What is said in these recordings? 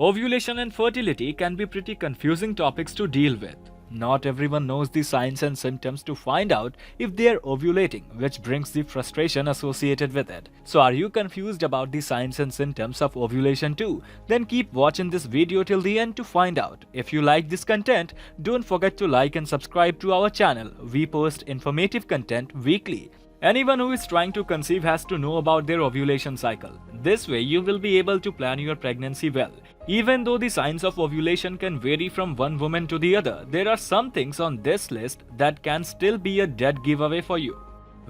Ovulation and fertility can be pretty confusing topics to deal with. Not everyone knows the signs and symptoms to find out if they are ovulating, which brings the frustration associated with it. So are you confused about the signs and symptoms of ovulation too? Then keep watching this video till the end to find out. If you like this content, don't forget to like and subscribe to our channel. We post informative content weekly. Anyone who is trying to conceive has to know about their ovulation cycle. This way you will be able to plan your pregnancy well. Even though the signs of ovulation can vary from one woman to the other, there are some things on this list that can still be a dead giveaway for you.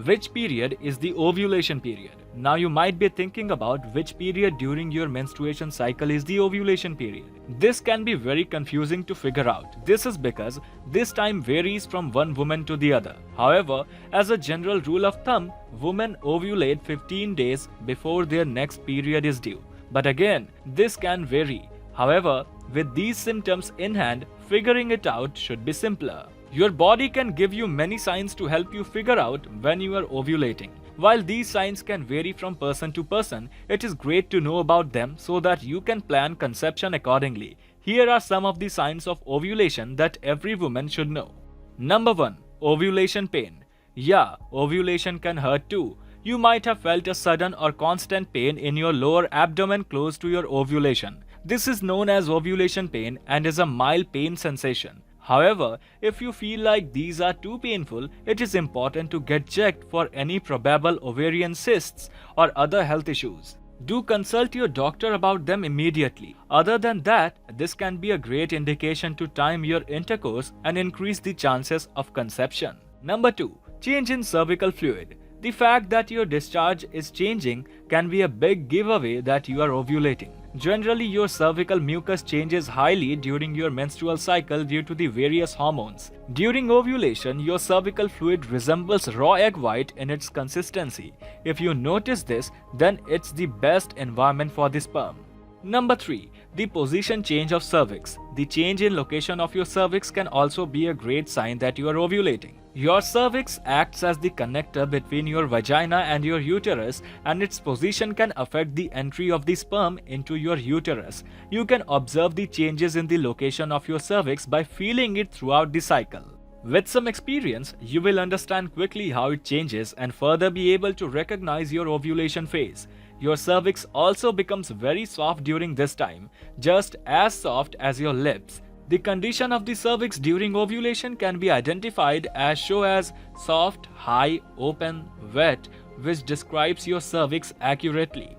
Which period is the ovulation period? Now you might be thinking about which period during your menstruation cycle is the ovulation period. This can be very confusing to figure out. This is because this time varies from one woman to the other. However, as a general rule of thumb, women ovulate 15 days before their next period is due. But again, this can vary. However, with these symptoms in hand, figuring it out should be simpler. Your body can give you many signs to help you figure out when you are ovulating. While these signs can vary from person to person, it is great to know about them so that you can plan conception accordingly. Here are some of the signs of ovulation that every woman should know. Number 1. Ovulation pain. Yeah, ovulation can hurt too. You might have felt a sudden or constant pain in your lower abdomen close to your ovulation. This is known as ovulation pain and is a mild pain sensation. However, if you feel like these are too painful, it is important to get checked for any probable ovarian cysts or other health issues. Do consult your doctor about them immediately. Other than that, this can be a great indication to time your intercourse and increase the chances of conception. Number 2. Change in cervical fluid. The fact that your discharge is changing can be a big giveaway that you are ovulating. Generally, your cervical mucus changes highly during your menstrual cycle due to the various hormones. During ovulation, your cervical fluid resembles raw egg white in its consistency. If you notice this, then it's the best environment for the sperm. Number 3. The position change of cervix. The change in location of your cervix can also be a great sign that you are ovulating. Your cervix acts as the connector between your vagina and your uterus, and its position can affect the entry of the sperm into your uterus. You can observe the changes in the location of your cervix by feeling it throughout the cycle. With some experience, you will understand quickly how it changes and further be able to recognize your ovulation phase. Your cervix also becomes very soft during this time, just as soft as your lips. The condition of the cervix during ovulation can be identified as show as soft, high, open, wet, which describes your cervix accurately.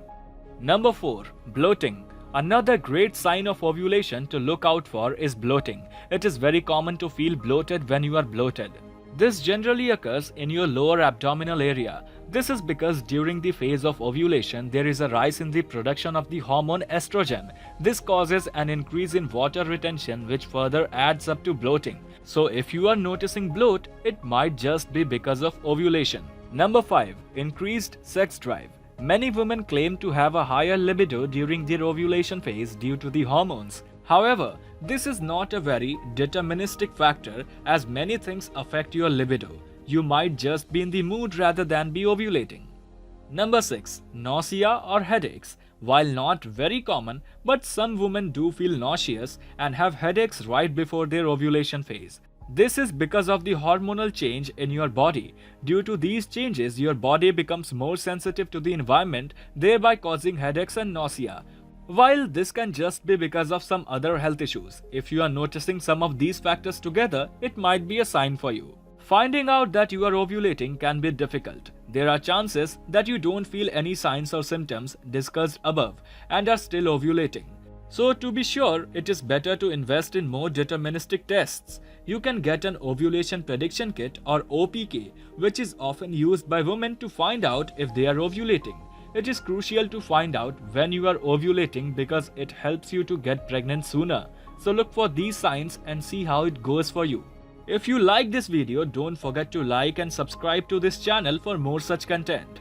Number 4. Bloating. Another great sign of ovulation to look out for is bloating. It is very common to feel bloated when you are bloated. This generally occurs in your lower abdominal area. This is because during the phase of ovulation, there is a rise in the production of the hormone estrogen. This causes an increase in water retention, which further adds up to bloating. So if you are noticing bloat, it might just be because of ovulation. Number 5. Increased sex drive. Many women claim to have a higher libido during their ovulation phase due to the hormones. However, this is not a very deterministic factor, as many things affect your libido. You might just be in the mood rather than be ovulating. Number 6. Nausea or headaches. While not very common, but some women do feel nauseous and have headaches right before their ovulation phase. This is because of the hormonal change in your body. Due to these changes, your body becomes more sensitive to the environment, thereby causing headaches and nausea. While this can just be because of some other health issues, if you are noticing some of these factors together, it might be a sign for you. Finding out that you are ovulating can be difficult. There are chances that you don't feel any signs or symptoms discussed above and are still ovulating. So to be sure, it is better to invest in more deterministic tests. You can get an ovulation prediction kit or OPK, which is often used by women to find out if they are ovulating. It is crucial to find out when you are ovulating because it helps you to get pregnant sooner. So look for these signs and see how it goes for you. If you like this video, don't forget to like and subscribe to this channel for more such content.